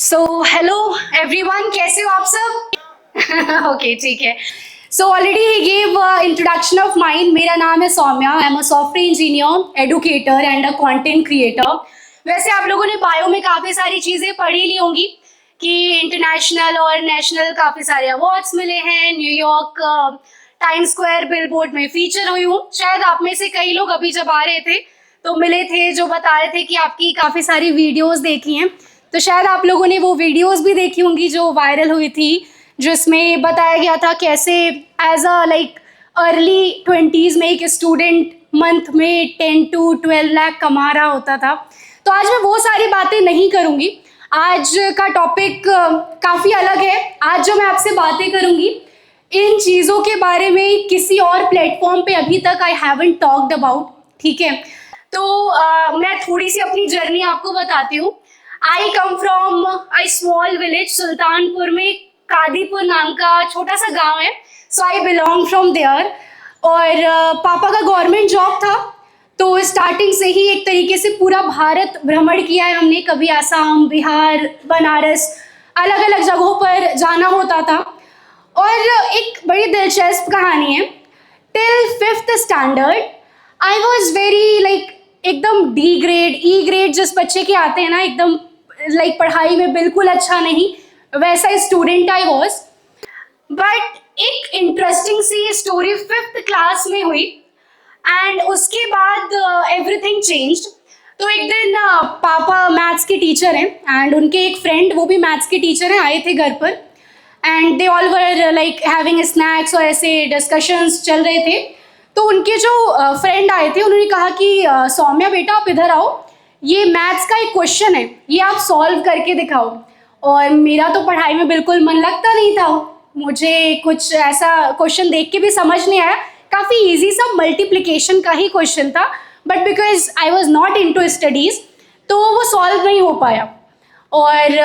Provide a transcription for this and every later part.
So hello everyone, कैसे हो आप सब? ओके, ठीक है। So already he gave introduction of mind. मेरा नाम है Saumya. I am a software engineer, educator and a content creator. वैसे आप लोगों ने बायो में काफ़ी सारी चीज़ें पढ़ी ली होंगी कि इंटरनेशनल और नेशनल काफ़ी सारे अवार्ड्स मिले हैं। न्यूयॉर्क टाइम स्क्वायर बिलबोर्ड में फीचर हुई हूँ। शायद आप में से कई लोग अभी जब आ रहे थे तो मिले थे, जो बता रहे थे कि आपकी काफ़ी सारी वीडियोस देखी हैं। तो शायद आप लोगों ने वो वीडियोस भी देखी होंगी जो वायरल हुई थी, जिसमें बताया गया था कैसे एज अ अर्ली 20s में एक स्टूडेंट मंथ में 10 to 12 लाख कमा रहा होता था। तो आज मैं वो सारी बातें नहीं करूँगी। आज का टॉपिक काफ़ी अलग है। आज जो मैं आपसे बातें करूँगी इन चीज़ों के बारे में किसी और प्लेटफॉर्म पे अभी तक आई हैवंट टॉक्ड अबाउट। ठीक है, तो मैं थोड़ी सी अपनी जर्नी आपको बताती हूँ। I come from a small village, Sultanpur में कादीपुर नाम का छोटा सा गांव है। So I belong from there. और पापा का गवर्नमेंट जॉब था, तो स्टार्टिंग से ही एक तरीके से पूरा भारत भ्रमण किया है हमने। कभी आसाम, बिहार, बनारस, अलग अलग जगहों पर जाना होता था। और एक बड़ी दिलचस्प कहानी है। Till 5th standard I was very एकदम डी ग्रेड, ई ग्रेड जिस बच्चे के आते हैं ना, एकदम पढ़ाई में बिल्कुल अच्छा नहीं, वैसा स्टूडेंट आई वॉज। बट एक इंटरेस्टिंग सी स्टोरी 5th क्लास में हुई एंड उसके बाद एवरीथिंग चेंज्ड। तो एक दिन पापा मैथ्स के टीचर हैं एंड उनके एक फ्रेंड, वो भी मैथ्स के टीचर हैं, आए थे घर पर and they all were having snacks और ऐसे डिस्कशंस चल रहे थे। तो उनके जो फ्रेंड आए थे उन्होंने कहा कि सौम्या बेटा आप इधर आओ, ये मैथ्स का एक क्वेश्चन है, ये आप सॉल्व करके दिखाओ। और मेरा तो पढ़ाई में बिल्कुल मन लगता नहीं था, मुझे कुछ ऐसा क्वेश्चन देख के भी समझ नहीं आया। काफ़ी इजी सा मल्टीप्लिकेशन का ही क्वेश्चन था, but because I was not into studies तो वो सॉल्व नहीं हो पाया। और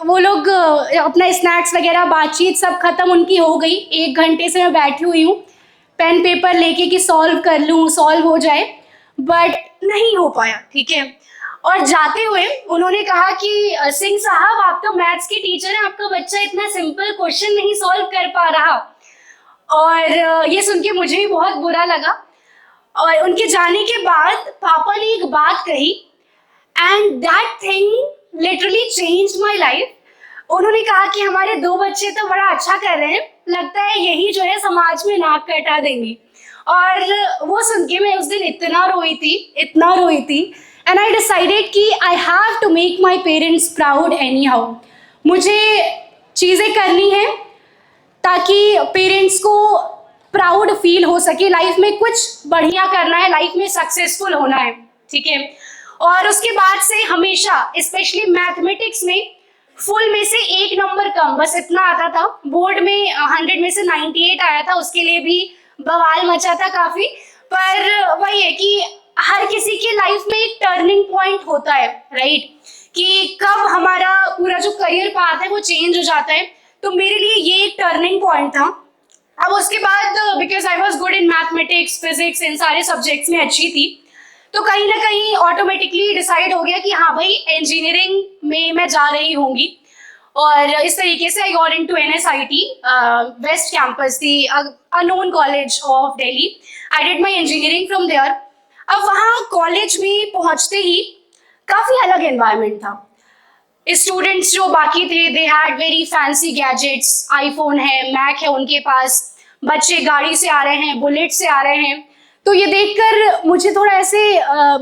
वो लोग अपना स्नैक्स वगैरह बातचीत सब खत्म उनकी हो गई। 1 घंटे से मैं बैठी हुई हूँ पेन पेपर लेके कि सॉल्व कर लूँ, सॉल्व हो जाए, बट नहीं हो पाया। ठीक है, और जाते हुए उन्होंने कहा कि सिंह साहब आप तो मैथ्स के टीचर हैं, आपका बच्चा इतना सिंपल क्वेश्चन नहीं सॉल्व कर पा रहा। और ये सुन के मुझे भी बहुत बुरा लगा। और उनके जाने के बाद पापा ने एक बात कही and that thing literally changed my life. उन्होंने कहा कि हमारे 2 बच्चे तो बड़ा अच्छा कर रहे हैं, लगता है यही जो है समाज में नाक कटा देंगी। और वो सुन के मैं उस दिन इतना रोई थी, इतना रोई थी। एंड आई डिसाइडेड कि I have to make my parents proud anyhow. मुझे चीज़ें करनी है ताकि पेरेंट्स को प्राउड फील हो सके। लाइफ में कुछ बढ़िया करना है, लाइफ में सक्सेसफुल होना है। ठीक है, और उसके बाद से हमेशा स्पेशली मैथमेटिक्स में फुल में से 1 नंबर कम, बस इतना आता था। बोर्ड में 100 में से 98 आया था, उसके लिए भी बवाल मचा था काफ़ी। पर वही है कि हर किसी के लाइफ में एक टर्निंग पॉइंट होता है, राइट, कि कब हमारा पूरा जो करियर पाथ है वो चेंज हो जाता है। तो मेरे लिए ये एक टर्निंग पॉइंट था। अब उसके बाद because I was good in mathematics, physics, इन सारे सब्जेक्ट्स में अच्छी थी, तो कहीं ना कहीं ऑटोमेटिकली डिसाइड हो गया कि हाँ भाई इंजीनियरिंग में मैं जा रही होंगी। और इस तरीके से I got into NSIT west campus, the unknown college of Delhi. I did my engineering from there. अब वहाँ कॉलेज में पहुँचते ही काफ़ी अलग एनवायरनमेंट था। स्टूडेंट्स जो बाकी थे they had very fancy gadgets, iPhone है, मैक है उनके पास, बच्चे गाड़ी से आ रहे हैं, बुलेट से आ रहे हैं। तो ये देखकर मुझे थोड़ा ऐसे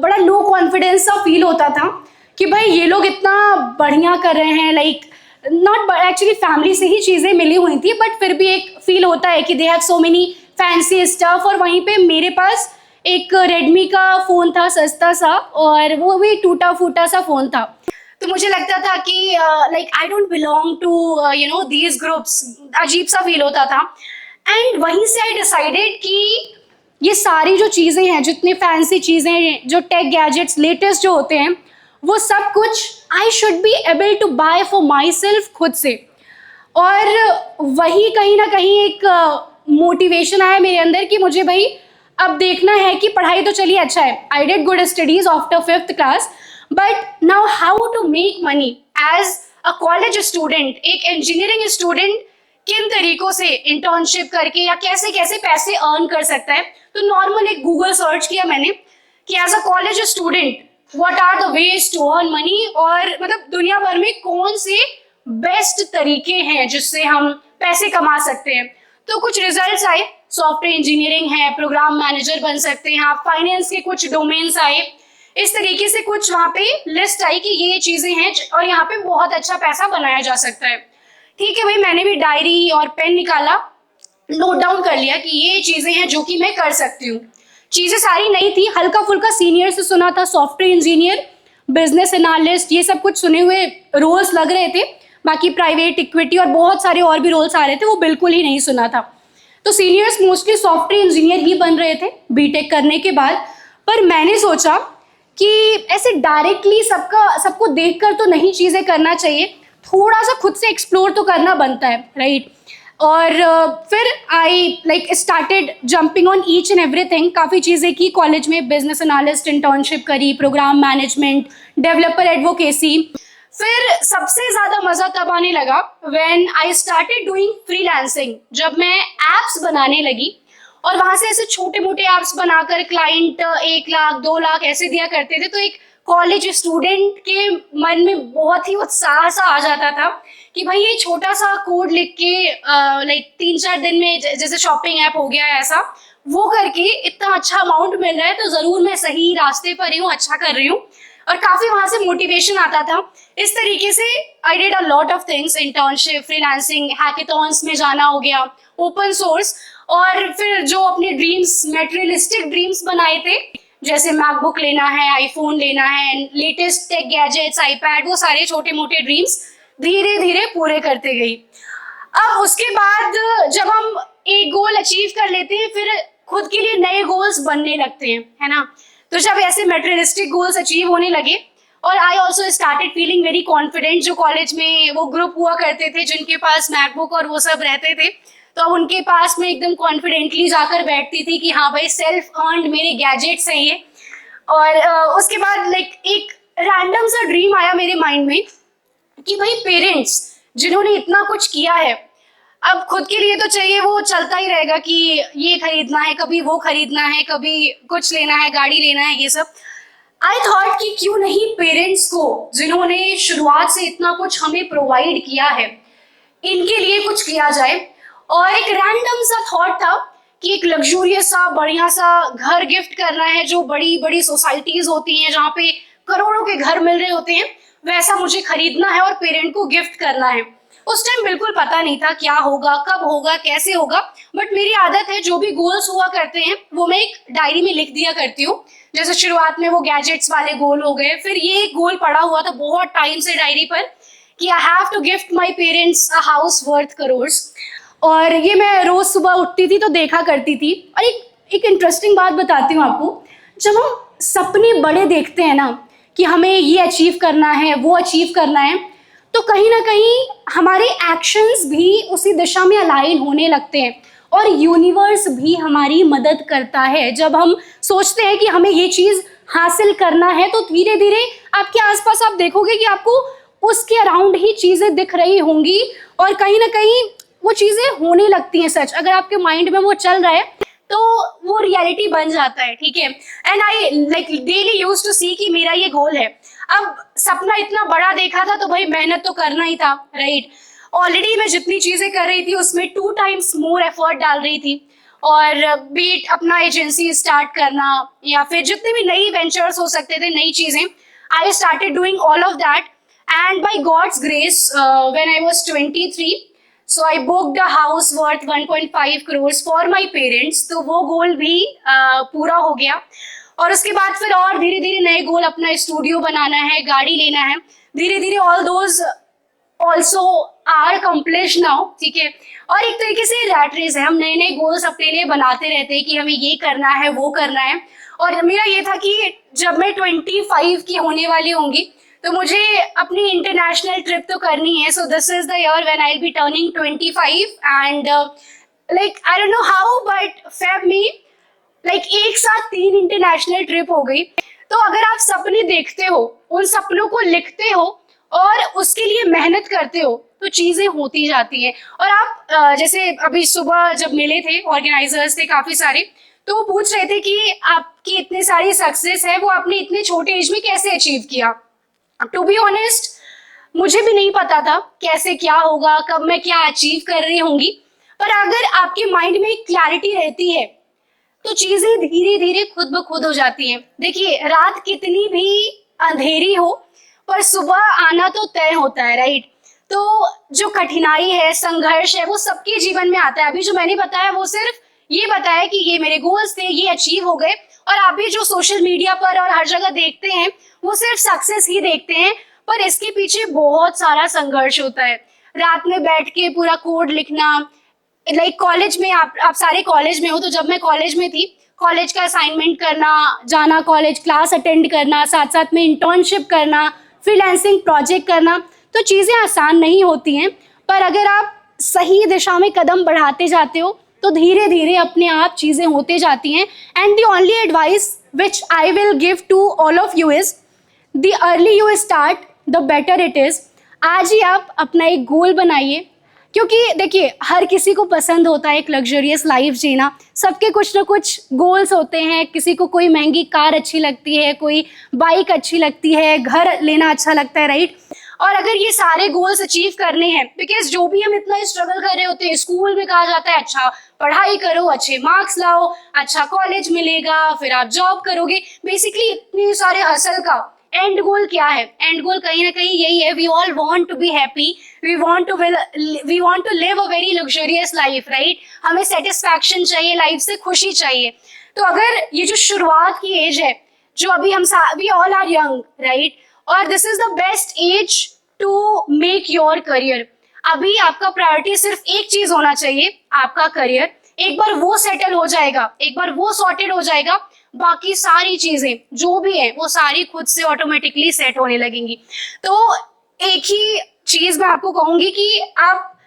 बड़ा लो कॉन्फिडेंस सा फील होता था कि भाई ये लोग इतना बढ़िया कर रहे हैं। नॉट एक्चुअली फैमिली से ही चीज़ें मिली हुई थी, बट फिर भी एक फील होता है कि they have so many fancy stuff. और वहीं पे मेरे पास एक रेडमी का फ़ोन था, सस्ता सा, और वो भी टूटा फूटा सा फ़ोन था। तो मुझे लगता था कि I don't belong to these groups, अजीब सा फील होता था। एंड वहीं से आई डिसाइडेड कि ये सारी जो चीज़ें हैं, जितनी फैंसी चीज़ें हैं, जो टेक गैजेट्स लेटेस्ट जो होते हैं, वो सब कुछ I should be able to buy for myself, खुद से। और वही कहीं ना कहीं एक मोटिवेशन आया मेरे अंदर कि मुझे भाई अब देखना है कि पढ़ाई तो चलिए अच्छा है, I did good studies after 5th class, but now how to make money as a college student, एक इंजीनियरिंग स्टूडेंट किन तरीकों से इंटर्नशिप करके या कैसे कैसे पैसे अर्न कर सकता है। तो नॉर्मल एक गूगल सर्च किया मैंने कि as a college student what are the ways to earn money, और मतलब दुनिया भर में कौन से बेस्ट तरीके हैं जिससे हम पैसे कमा सकते हैं। तो कुछ रिजल्ट्स आए, सॉफ्टवेयर इंजीनियरिंग है, प्रोग्राम मैनेजर बन सकते हैं आप, फाइनेंस के कुछ डोमेन्स आए, इस तरीके से कुछ वहां पे लिस्ट आई कि ये चीजें हैं और यहाँ पे बहुत अच्छा पैसा बनाया जा सकता है। ठीक है भाई, मैंने भी डायरी और पेन निकाला, नोट डाउन कर लिया कि ये चीजें हैं जो कि मैं कर सकती हूँ। चीजें सारी नहीं थी, हल्का फुल्का सीनियर से सुना था, सॉफ्टवेयर इंजीनियर, बिजनेस एनालिस्ट, ये सब कुछ सुने हुए रोल्स लग रहे थे। बाकी प्राइवेट इक्विटी और बहुत सारे और भी रोल्स आ रहे थे, वो बिल्कुल ही नहीं सुना था। तो सीनियर्स मोस्टली सॉफ्टवेयर इंजीनियर ही बन रहे थे बीटेक करने के बाद। पर मैंने सोचा कि ऐसे डायरेक्टली सबको देखकर तो नहीं चीज़ें करना चाहिए, थोड़ा सा खुद से एक्सप्लोर तो करना बनता है, राइट। और फिर I started jumping on each and everything. काफ़ी चीज़ें की कॉलेज में, बिजनेस एनालिस्ट इंटर्नशिप करी, प्रोग्राम मैनेजमेंट, डेवलपर एडवोकेसी। फिर सबसे ज़्यादा मज़ा तब आने लगा when I started doing freelancing, जब मैं एप्स बनाने लगी। और वहाँ से ऐसे छोटे मोटे एप्स बनाकर क्लाइंट 1 लाख 2 लाख ऐसे दिया करते थे। तो एक कॉलेज स्टूडेंट के मन में बहुत ही उत्साह सा आ जाता था कि भाई ये छोटा सा कोड लिख के 3-4 दिन में, जैसे शॉपिंग ऐप हो गया है ऐसा, वो करके इतना अच्छा अमाउंट मिल रहा है तो ज़रूर मैं सही रास्ते पर ही हूँ, अच्छा कर रही हूँ। और काफ़ी वहाँ से मोटिवेशन आता था। इस तरीके से I did a lot of things, internship, freelancing, hackathons में जाना हो गया, ओपन सोर्स। और फिर जो अपने ड्रीम्स, मेटेरियलिस्टिक ड्रीम्स बनाए थे, जैसे मैकबुक लेना है, आईफोन लेना है, लेटेस्ट टेक गैजेट्स, आईपैड, वो सारे छोटे मोटे ड्रीम्स धीरे धीरे पूरे करते गई। अब उसके बाद जब हम एक गोल अचीव कर लेते हैं, फिर खुद के लिए नए गोल्स बनने लगते हैं, है ना। तो जब ऐसे मेटेरियलिस्टिक गोल्स अचीव होने लगे और I also started feeling very confident, जो कॉलेज में वो ग्रुप हुआ करते थे जिनके पास मैकबुक और वो सब रहते थे, तो अब उनके पास में एकदम कॉन्फिडेंटली जाकर बैठती थी कि हाँ भाई सेल्फ अर्न्ड मेरे गैजेट्स हैं ये। और उसके बाद एक रैंडम सा ड्रीम आया मेरे माइंड में कि भाई पेरेंट्स जिन्होंने इतना कुछ किया है, अब खुद के लिए तो चाहिए, वो चलता ही रहेगा कि ये खरीदना है, कभी वो खरीदना है, कभी कुछ लेना है, गाड़ी लेना है, ये सब। आई थॉट कि क्यों नहीं पेरेंट्स को, जिन्होंने शुरुआत से इतना कुछ हमें प्रोवाइड किया है, इनके लिए कुछ किया जाए। और एक रैंडम सा थॉट था कि एक लग्जूरियस सा बढ़िया सा घर गिफ्ट करना है, जो बड़ी बड़ी सोसाइटीज होती हैं जहाँ पे करोड़ों के घर मिल रहे होते हैं, वैसा मुझे खरीदना है और पेरेंट को गिफ्ट करना है। उस टाइम बिल्कुल पता नहीं था क्या होगा, कब होगा, कैसे होगा, बट मेरी आदत है जो भी गोल्स हुआ करते हैं वो मैं एक डायरी में लिख दिया करती हूँ। जैसे शुरुआत में वो गैजेट्स वाले गोल हो गए, फिर ये एक गोल पड़ा हुआ था बहुत टाइम से डायरी पर कि I have to gift my parents a house worth crores. और ये मैं रोज सुबह उठती थी तो देखा करती थी। और एक इंटरेस्टिंग बात बताती हूँ आपको, जब हम सपने बड़े देखते हैं ना कि हमें ये अचीव करना है, वो अचीव करना है, तो कहीं ना कहीं हमारे एक्शंस भी उसी दिशा में अलाइन होने लगते हैं और यूनिवर्स भी हमारी मदद करता है। जब हम सोचते हैं कि हमें ये चीज़ हासिल करना है, तो धीरे धीरे आपके आसपास आप देखोगे कि आपको उसके अराउंड ही चीज़ें दिख रही होंगी और कहीं ना कहीं वो चीज़ें होने लगती हैं सच। अगर आपके माइंड में वो चल रहा है तो वो रियलिटी बन जाता है, ठीक है। And I daily use to see कि मेरा ये गोल है। अब सपना इतना बड़ा देखा था तो भाई मेहनत तो करना ही था, राइट। ऑलरेडी मैं जितनी चीज़ें कर रही थी उसमें 2 times मोर एफर्ट डाल रही थी। और बीट अपना एजेंसी स्टार्ट करना या फिर जितने भी नई वेंचर्स हो सकते थे, नई चीज़ें, I started doing all of that. And by God's grace when I was 23, so I booked a house worth 1.5 crores for my parents. तो वो गोल भी पूरा हो गया। और उसके बाद फिर और धीरे धीरे नए गोल, अपना स्टूडियो बनाना है, गाड़ी लेना है, धीरे धीरे all those also are accomplish now, ठीक है। और एक तरीके से रैट रेस है, हम नए नए गोल्स अपने लिए बनाते रहते हैं कि हमें ये करना है, वो करना है। और मेरा ये था कि जब मैं 25 की होने वाली होंगी तो मुझे अपनी इंटरनेशनल ट्रिप तो करनी है। So this is the year when I will be turning 25 and I don't know how but Feb में एक साथ 3 इंटरनेशनल ट्रिप हो गई। तो अगर आप सपने देखते हो, उन सपनों को लिखते हो और उसके लिए मेहनत करते हो तो चीजें होती जाती हैं। और आप जैसे अभी सुबह जब मिले थे, ऑर्गेनाइजर्स थे काफी सारे, तो वो पूछ रहे थे कि आपकी इतनी सारी सक्सेस है वो आपने इतने छोटे एज में कैसे अचीव किया। टू बी ऑनेस्ट मुझे भी नहीं पता था कैसे क्या होगा, कब मैं क्या अचीव कर रही होंगी, पर अगर आपके माइंड में क्लैरिटी रहती है तो चीजें धीरे धीरे खुद ब खुद हो जाती हैं। देखिए रात कितनी भी अंधेरी हो पर सुबह आना तो तय होता है, राइट। तो जो कठिनाई है, संघर्ष है, वो सबके जीवन में आता है। अभी जो मैंने बताया वो सिर्फ ये बताया कि ये मेरे गोल्स थे, ये अचीव हो गए। और आप भी जो सोशल मीडिया पर और हर जगह देखते हैं वो सिर्फ सक्सेस ही देखते हैं, पर इसके पीछे बहुत सारा संघर्ष होता है। रात में बैठ के पूरा कोड लिखना, लाइक कॉलेज में आप सारे कॉलेज में हो, तो जब मैं कॉलेज में थी कॉलेज का असाइनमेंट करना, जाना कॉलेज, क्लास अटेंड करना, साथ साथ में इंटर्नशिप करना, फ्रीलांसिंग प्रोजेक्ट करना, तो चीज़ें आसान नहीं होती हैं। पर अगर आप सही दिशा में कदम बढ़ाते जाते हो तो धीरे धीरे अपने आप चीज़ें होते जाती हैं। And the only advice which I will give to all of you is the earlier you start the better it is. आज ही आप अपना एक गोल बनाइए, क्योंकि देखिए हर किसी को पसंद होता है एक लग्जरियस लाइफ जीना। सबके कुछ ना कुछ गोल्स होते हैं। किसी को कोई महंगी कार अच्छी लगती है, कोई बाइक अच्छी लगती है, घर लेना अच्छा लगता है, राइट। और अगर ये सारे गोल्स अचीव करने हैं, बिकॉज जो भी हम इतना स्ट्रगल कर रहे होते हैं, स्कूल में कहा जाता है अच्छा पढ़ाई करो, अच्छे मार्क्स लाओ, अच्छा कॉलेज मिलेगा, फिर आप जॉब करोगे। बेसिकली इतने सारे हसल का एंड गोल क्या है? एंड गोल कहीं ना कहीं यही है, we all want to be happy, we want to live a very luxurious life, right. हमें सेटिस्फैक्शन चाहिए, लाइफ से खुशी चाहिए। तो अगर ये जो शुरुआत की एज है, जो अभी we all are young, right, और this is the best age to make your career. अभी आपका प्रायोरिटी सिर्फ एक चीज होना चाहिए, आपका करियर। एक बार वो सेटल हो जाएगा, एक बार वो सॉर्टेड हो जाएगा, बाकी सारी चीजें जो भी है वो सारी खुद से ऑटोमेटिकली सेट होने लगेंगी। तो एक ही चीज मैं आपको कहूंगी कि आप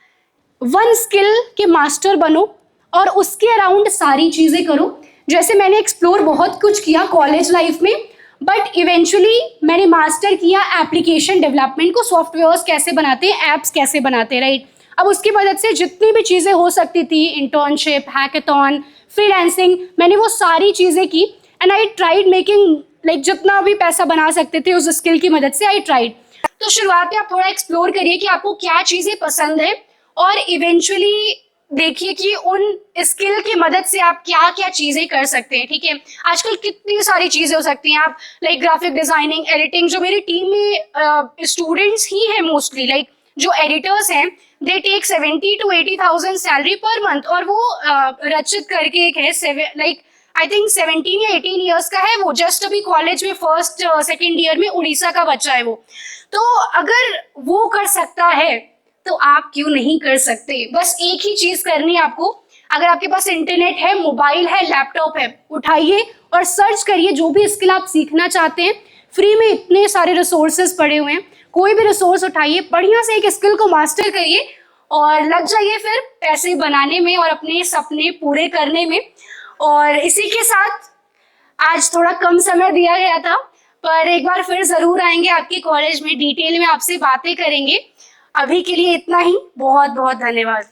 वन स्किल के मास्टर बनो और उसके अराउंड सारी चीजें करो। जैसे मैंने एक्सप्लोर बहुत कुछ किया कॉलेज लाइफ में, बट इवेंचुअली मैंने मास्टर किया एप्लीकेशन डेवलपमेंट को, सॉफ्टवेयर्स कैसे बनाते हैं, एप्स कैसे बनाते हैं, राइट। अब उसकी मदद से जितनी भी चीज़ें हो सकती थी, इंटर्नशिप, हैकेथॉन, फ्रीलांसिंग, मैंने वो सारी चीज़ें की। And I tried making, like जितना भी पैसा बना सकते थे उस स्किल की मदद से आई ट्राइड। तो शुरुआत में आप थोड़ा एक्सप्लोर करिए कि आपको क्या चीज़ें पसंद है, और इवेंचुअली देखिए कि उन स्किल की मदद से आप क्या क्या चीज़ें कर सकते हैं, ठीक है। आजकल कितनी सारी चीज़ें हो सकती हैं, आप लाइक ग्राफिक डिज़ाइनिंग, एडिटिंग। जो मेरी टीम में स्टूडेंट्स ही हैं मोस्टली, लाइक जो एडिटर्स हैं, they take 70 to 80,000 salary per month. और वो रचित करके एक है, लाइक आई थिंक 17 या 18 ईयर्स का है वो, जस्ट अभी कॉलेज में फर्स्ट सेकेंड ईयर में, उड़ीसा का बच्चा है वो। तो अगर वो कर सकता है तो आप क्यों नहीं कर सकते? बस एक ही चीज करनी है आपको। अगर आपके पास इंटरनेट है, मोबाइल है, लैपटॉप है, उठाइए और सर्च करिए जो भी स्किल आप सीखना चाहते हैं। फ्री में इतने सारे रिसोर्सेज पड़े हुए हैं, कोई भी रिसोर्स उठाइए, बढ़िया से एक स्किल को मास्टर करिए और लग जाइए फिर पैसे बनाने में और अपने सपने पूरे करने में। और इसी के साथ आज थोड़ा कम समय दिया गया था, पर एक बार फिर जरूर आएंगे आपके कॉलेज में, डिटेल में आपसे बातें करेंगे। अभी के लिए इतना ही, बहुत बहुत धन्यवाद।